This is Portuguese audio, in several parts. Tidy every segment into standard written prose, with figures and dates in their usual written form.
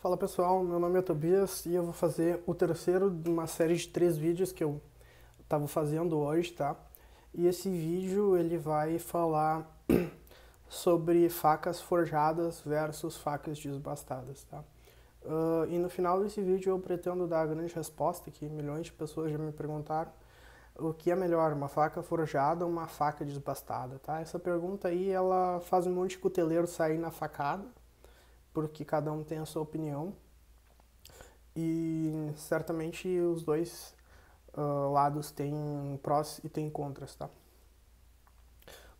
Fala pessoal, meu nome é Tobias e eu vou fazer o terceiro de uma série de 3 vídeos que eu estava fazendo hoje, tá? E esse vídeo ele vai falar sobre facas forjadas versus facas desbastadas, tá? E no final desse vídeo eu pretendo dar a grande resposta, que milhões de pessoas já me perguntaram, o que é melhor, uma faca forjada ou uma faca desbastada, tá? Essa pergunta aí, ela faz um monte de cuteleiro sair na facada, porque cada um tem a sua opinião. E certamente os dois lados têm prós e têm contras, tá?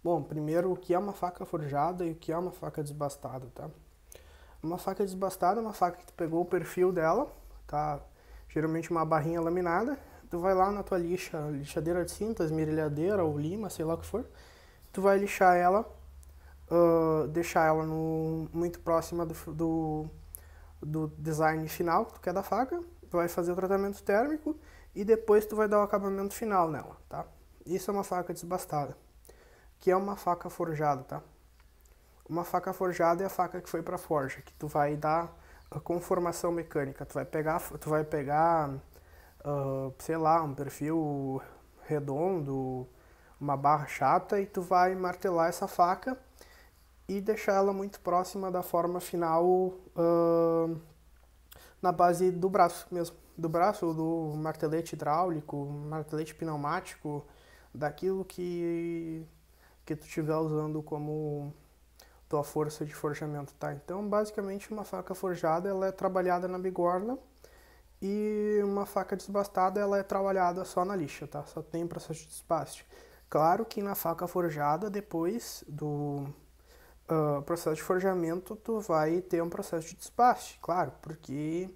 Bom, primeiro, o que é uma faca forjada e o que é uma faca desbastada, tá? Uma faca desbastada é uma faca que tu pegou o perfil dela, tá? Geralmente uma barrinha laminada, tu vai lá na tua lixadeira de cinta, esmerilhadeira ou lima, sei lá o que for, tu vai lixar ela, deixar ela muito próxima do design final que tu quer da faca, tu vai fazer o tratamento térmico e depois tu vai dar o acabamento final nela, tá? Isso é uma faca desbastada, que é uma faca forjada, tá? Uma faca forjada é a faca que foi para forja, que tu vai dar a conformação mecânica, tu vai pegar, sei lá, um perfil redondo, uma barra chata e tu vai martelar essa faca e deixar ela muito próxima da forma final na base do braço mesmo. Do braço, do martelete hidráulico, martelete pneumático, daquilo que tu estiver usando como tua força de forjamento, tá? Então, basicamente, uma faca forjada, ela é trabalhada na bigorna e uma faca desbastada, ela é trabalhada só na lixa, tá? Só tem processo de desbaste. Claro que na faca forjada, depois do processo de forjamento, tu vai ter um processo de desbaste, claro, porque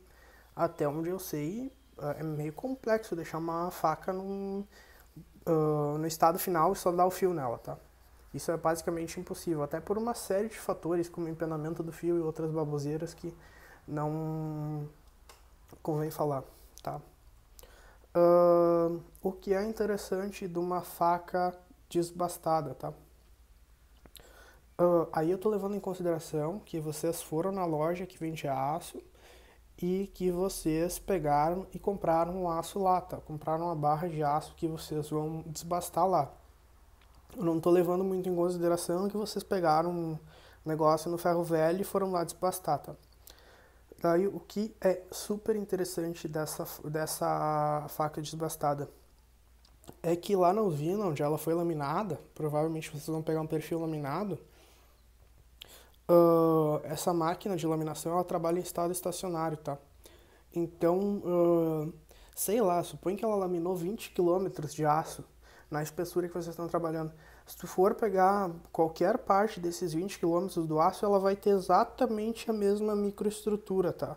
até onde eu sei, é meio complexo deixar uma faca no estado final e só dar o fio nela, tá? Isso é basicamente impossível, até por uma série de fatores, como empenamento do fio e outras baboseiras que não convém falar, tá? O que é interessante de uma faca desbastada, tá? Aí eu tô levando em consideração que vocês foram na loja que vende aço e que vocês pegaram e compraram um aço lá, tá? Compraram uma barra de aço que vocês vão desbastar lá. Eu não tô levando muito em consideração que vocês pegaram um negócio no ferro velho e foram lá desbastar, tá? Daí o que é super interessante dessa faca desbastada é que lá na usina onde ela foi laminada, provavelmente vocês vão pegar um perfil laminado, essa máquina de laminação ela trabalha em estado estacionário, tá? Então, sei lá, supõe que ela laminou 20 quilômetros de aço na espessura que vocês estão trabalhando. Se tu for pegar qualquer parte desses 20 quilômetros do aço, ela vai ter exatamente a mesma microestrutura, tá?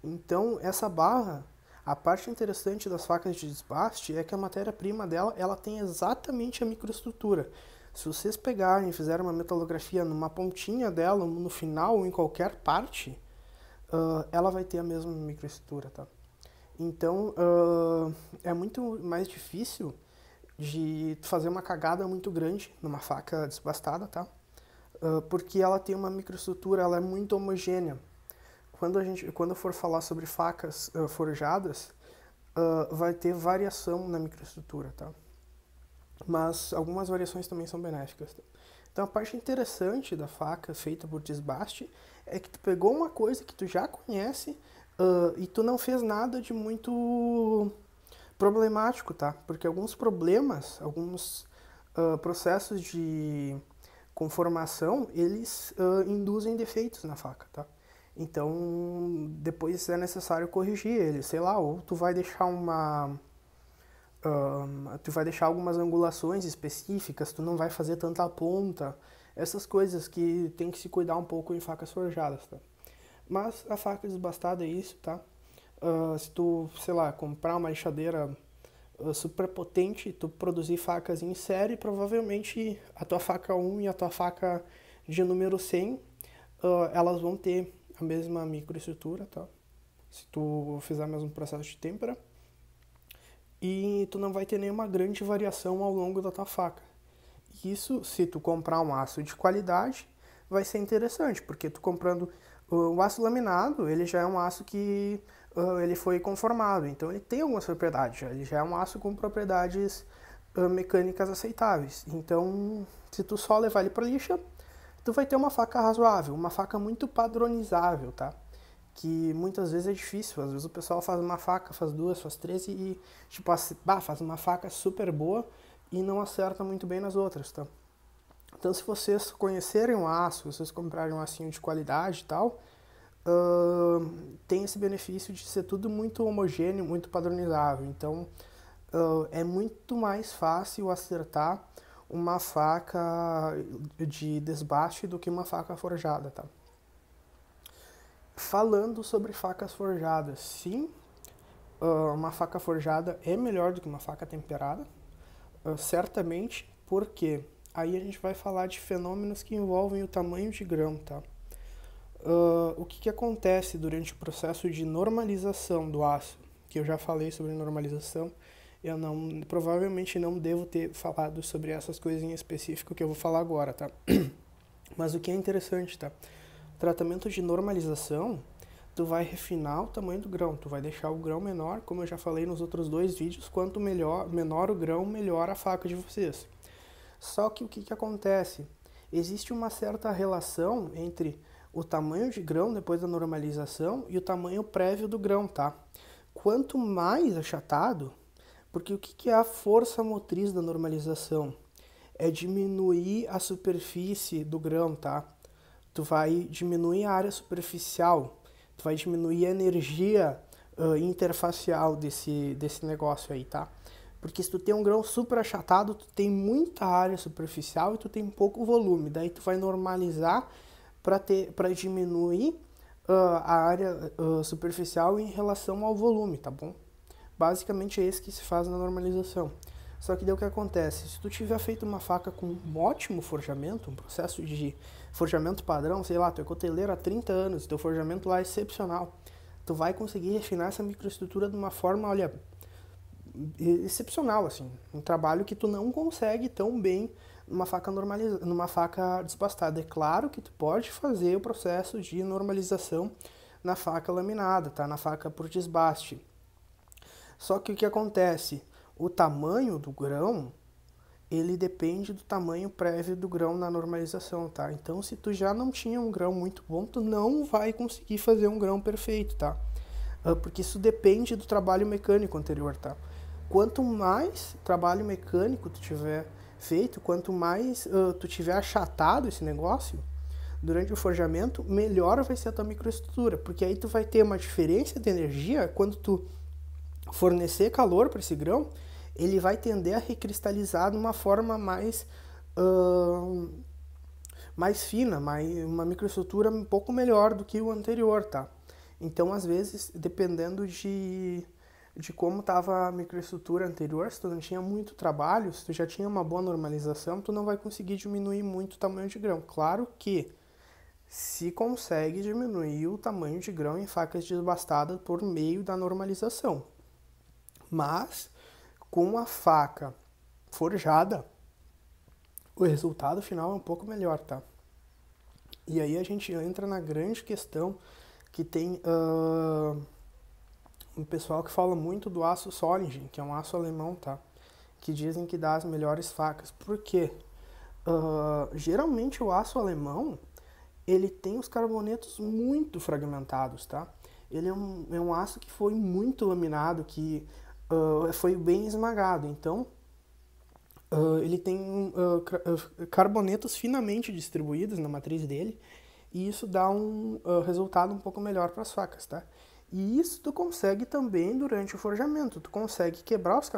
Então, essa barra, a parte interessante das facas de desbaste é que a matéria-prima dela, ela tem exatamente a microestrutura. Se vocês pegarem e fizerem uma metalografia numa pontinha dela, no final ou em qualquer parte, ela vai ter a mesma microestrutura, tá? Então, é muito mais difícil de fazer uma cagada muito grande numa faca desbastada, tá? Porque ela tem uma microestrutura, ela é muito homogênea. Quando eu for falar sobre facas forjadas, vai ter variação na microestrutura, tá? Mas algumas variações também são benéficas, tá? Então a parte interessante da faca feita por desbaste é que tu pegou uma coisa que tu já conhece e tu não fez nada de muito problemático, tá? Porque alguns problemas, alguns processos de conformação, eles induzem defeitos na faca, tá? Então, depois é necessário corrigir eles, sei lá, ou tu vai deixar tu vai deixar algumas angulações específicas, tu não vai fazer tanta ponta, essas coisas que tem que se cuidar um pouco em facas forjadas, tá? Mas a faca desbastada é isso, tá? Se tu, sei lá, comprar uma lixadeira super potente, tu produzir facas em série, provavelmente a tua faca 1 e a tua faca de número 100, elas vão ter a mesma microestrutura, tá? Se tu fizer o mesmo processo de têmpera. E tu não vai ter nenhuma grande variação ao longo da tua faca. Isso, se tu comprar um aço de qualidade, vai ser interessante, porque tu comprando O aço laminado, ele já é um aço que ele foi conformado, então ele tem algumas propriedades, ele já é um aço com propriedades mecânicas aceitáveis. Então, se tu só levar ele para lixa, tu vai ter uma faca razoável, uma faca muito padronizável, tá? Que muitas vezes é difícil, às vezes o pessoal faz uma faca, faz duas, faz três e tipo, faz uma faca super boa e não acerta muito bem nas outras, tá? Então, se vocês conhecerem o aço, vocês comprarem um açinho de qualidade e tal, tem esse benefício de ser tudo muito homogêneo, muito padronizável. Então, é muito mais fácil acertar uma faca de desbaste do que uma faca forjada, tá? Falando sobre facas forjadas, sim, uma faca forjada é melhor do que uma faca temperada, certamente, porque aí a gente vai falar de fenômenos que envolvem o tamanho de grão, tá? O que acontece durante o processo de normalização do aço, que eu já falei sobre normalização, eu provavelmente não devo ter falado sobre essas coisas em específico que eu vou falar agora, tá? Mas o que é interessante, tá? Tratamento de normalização, tu vai refinar o tamanho do grão, tu vai deixar o grão menor, como eu já falei nos outros 2 vídeos, quanto menor o grão, melhor a faca de vocês. Só que o que acontece? Existe uma certa relação entre o tamanho de grão depois da normalização e o tamanho prévio do grão, tá? Quanto mais achatado, porque o que é a força motriz da normalização? É diminuir a superfície do grão, tá? Tu vai diminuir a área superficial, tu vai diminuir a energia interfacial desse negócio aí, tá? Porque se tu tem um grão super achatado, tu tem muita área superficial e tu tem pouco volume. Daí tu vai normalizar para diminuir a área superficial em relação ao volume, tá bom? Basicamente é isso que se faz na normalização. Só que daí o que acontece? Se tu tiver feito uma faca com um ótimo forjamento, um processo de forjamento padrão, sei lá, tu é coteleiro há 30 anos, teu forjamento lá é excepcional, tu vai conseguir refinar essa microestrutura de uma forma, olha, excepcional, assim. Um trabalho que tu não consegue tão bem numa faca numa faca desbastada. É claro que tu pode fazer o processo de normalização na faca laminada, tá? Na faca por desbaste. Só que o que acontece? O tamanho do grão, ele depende do tamanho prévio do grão na normalização, tá? Então, se tu já não tinha um grão muito bom, tu não vai conseguir fazer um grão perfeito, tá? Porque isso depende do trabalho mecânico anterior, tá? Quanto mais trabalho mecânico tu tiver feito, quanto mais tu tiver achatado esse negócio durante o forjamento, melhor vai ser a tua microestrutura, porque aí tu vai ter uma diferença de energia quando tu fornecer calor para esse grão, ele vai tender a recristalizar de uma forma mais fina, uma microestrutura um pouco melhor do que o anterior, tá? Então, às vezes, dependendo de como estava a microestrutura anterior, se tu não tinha muito trabalho, se tu já tinha uma boa normalização, tu não vai conseguir diminuir muito o tamanho de grão. Claro que se consegue diminuir o tamanho de grão em facas desbastadas por meio da normalização. Mas, com a faca forjada, o resultado final é um pouco melhor, tá? E aí a gente entra na grande questão que tem um pessoal que fala muito do aço Solingen, que é um aço alemão, tá? Que dizem que dá as melhores facas. Por quê? Geralmente o aço alemão, ele tem os carbonetos muito fragmentados, tá? Ele é um aço que foi muito laminado, que foi bem esmagado. Então, ele tem carbonetos finamente distribuídos na matriz dele, e isso dá um resultado um pouco melhor para as facas, tá? E isso tu consegue também durante o forjamento. Tu consegue quebrar os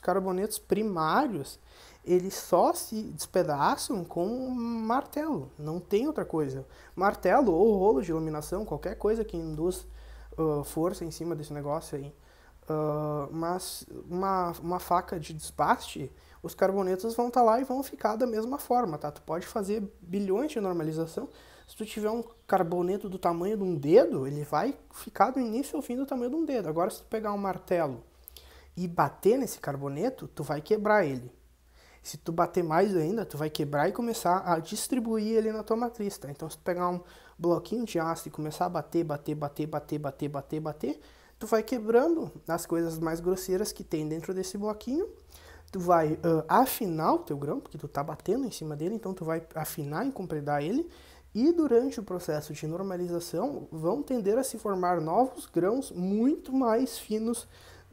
carbonetos primários, eles só se despedaçam com um martelo, não tem outra coisa. Martelo ou rolo de laminação, qualquer coisa que induz força em cima desse negócio aí. Mas uma faca de desbaste, os carbonetos vão estar lá e vão ficar da mesma forma, tá? Tu pode fazer bilhões de normalização. Se tu tiver um carboneto do tamanho de um dedo, ele vai ficar do início ao fim do tamanho de um dedo. Agora, se tu pegar um martelo e bater nesse carboneto, tu vai quebrar ele. Se tu bater mais ainda, tu vai quebrar e começar a distribuir ele na tua matriz, tá? Então, se tu pegar um bloquinho de aço e começar a bater, tu vai quebrando as coisas mais grosseiras que tem dentro desse bloquinho. Tu vai afinar o teu grão, porque tu tá batendo em cima dele, então tu vai afinar e compredar ele. E durante o processo de normalização, vão tender a se formar novos grãos muito mais finos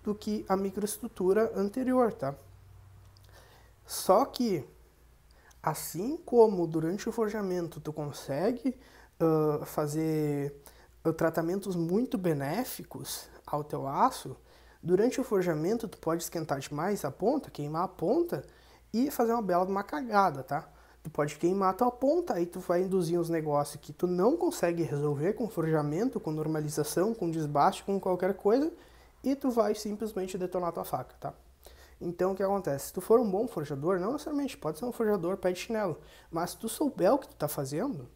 do que a microestrutura anterior, tá? Só que, assim como durante o forjamento tu consegue fazer tratamentos muito benéficos ao teu aço, durante o forjamento tu pode esquentar demais a ponta, queimar a ponta e fazer uma bela de uma cagada, tá? Tu pode queimar a tua ponta, aí tu vai induzir uns negócios que tu não consegue resolver com forjamento, com normalização, com desbaste, com qualquer coisa, e tu vai simplesmente detonar a tua faca, tá? Então, o que acontece? Se tu for um bom forjador, não necessariamente pode ser um forjador pé de chinelo, mas se tu souber o que tu tá fazendo,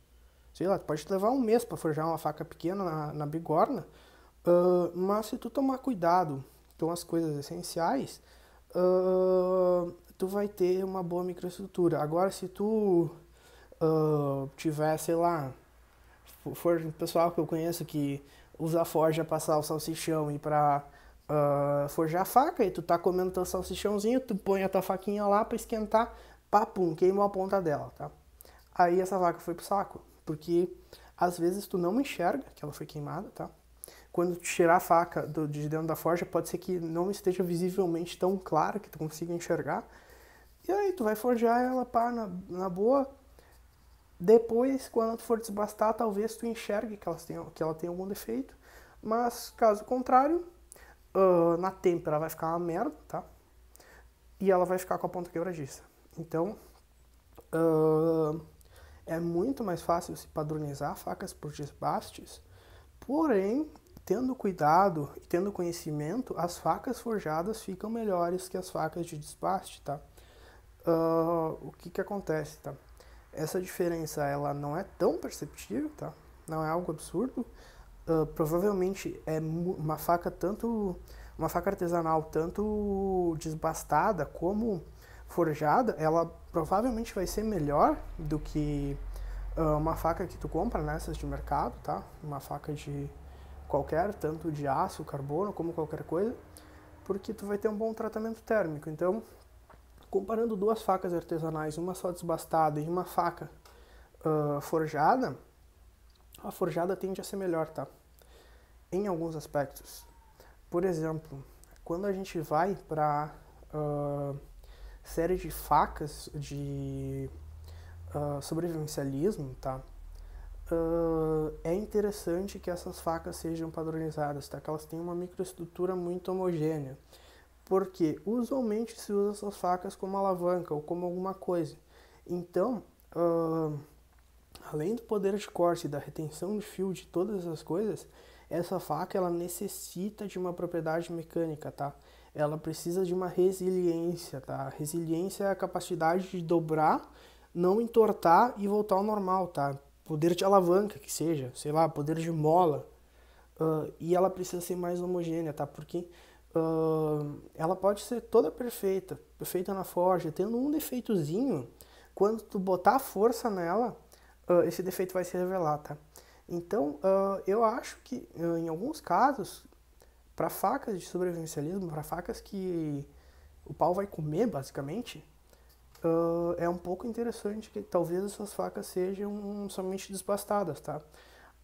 sei lá, tu pode levar um mês para forjar uma faca pequena na bigorna, mas se tu tomar cuidado com as coisas essenciais, tu vai ter uma boa microestrutura. Agora, se tu tiver, sei lá, for o pessoal que eu conheço que usa a forja pra assar o salsichão e pra forjar a faca, e tu tá comendo teu salsichãozinho, tu põe a tua faquinha lá pra esquentar, papum, queimou a ponta dela, tá? Aí essa faca foi pro saco, porque às vezes tu não enxerga que ela foi queimada, tá? Quando tu tirar a faca de dentro da forja, pode ser que não esteja visivelmente tão clara que tu consiga enxergar, e aí tu vai forjar ela, pá, na boa. Depois, quando tu for desbastar, talvez tu enxergue que ela tem algum defeito, mas caso contrário, na têmpera vai ficar uma merda, tá? E ela vai ficar com a ponta quebradiça. Então, é muito mais fácil se padronizar facas por desbastes, porém, tendo cuidado e tendo conhecimento, as facas forjadas ficam melhores que as facas de desbaste, tá? O que acontece, tá? Essa diferença, ela não é tão perceptível, tá? Não é algo absurdo. Provavelmente é uma faca artesanal, tanto desbastada como forjada, ela provavelmente vai ser melhor do que uma faca que tu compra nessas de mercado, tá? Uma faca de qualquer, tanto de aço, carbono, como qualquer coisa, porque tu vai ter um bom tratamento térmico. Então, comparando duas facas artesanais, uma só desbastada e uma faca forjada, a forjada tende a ser melhor, tá? Em alguns aspectos. Por exemplo, quando a gente vai para série de facas de sobrevivencialismo, tá? É interessante que essas facas sejam padronizadas, tá? Que elas tenham uma microestrutura muito homogênea. Porque usualmente se usa essas facas como alavanca ou como alguma coisa. Então, além do poder de corte, da retenção de fio, de todas essas coisas, essa faca ela necessita de uma propriedade mecânica, tá? Ela precisa de uma resiliência, tá? Resiliência é a capacidade de dobrar, não entortar e voltar ao normal, tá? Poder de alavanca, que seja, sei lá, poder de mola. E ela precisa ser mais homogênea, tá? Porque ela pode ser toda perfeita, perfeita na forja, tendo um defeitozinho, quando tu botar força nela, esse defeito vai se revelar, tá? Então, eu acho que, em alguns casos, para facas de sobrevivencialismo, para facas que o pau vai comer, basicamente, é um pouco interessante que talvez essas facas sejam somente desbastadas, tá?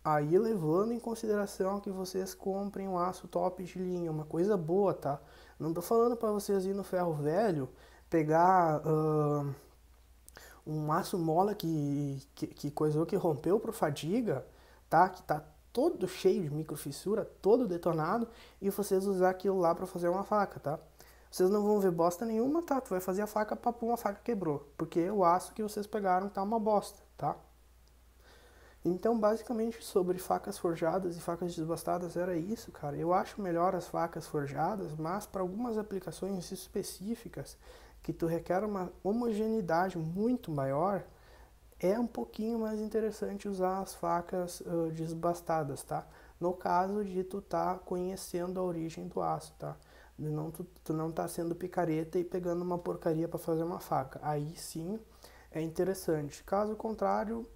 Aí levando em consideração que vocês comprem um aço top de linha, uma coisa boa, tá? Não tô falando para vocês ir no ferro velho, pegar um aço mola que coisou, que rompeu pro fadiga, tá? Que tá todo cheio de microfissura, todo detonado, e vocês usar aquilo lá para fazer uma faca, tá? Vocês não vão ver bosta nenhuma, tá? Tu vai fazer a faca, papum, a faca quebrou. Porque o aço que vocês pegaram tá uma bosta, tá? Então, basicamente, sobre facas forjadas e facas desbastadas era isso, cara. Eu acho melhor as facas forjadas, mas para algumas aplicações específicas que tu requer uma homogeneidade muito maior, é um pouquinho mais interessante usar as facas desbastadas, tá? No caso de tu tá conhecendo a origem do aço, tá? de não, tu não tá sendo picareta e pegando uma porcaria para fazer uma faca. Aí sim é interessante. Caso contrário,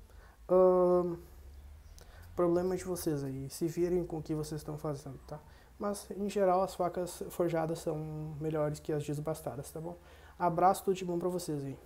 problema de vocês aí, se virem com o que vocês estão fazendo, tá? Mas, em geral, as facas forjadas são melhores que as desbastadas, tá bom? Abraço, tudo de bom pra vocês aí.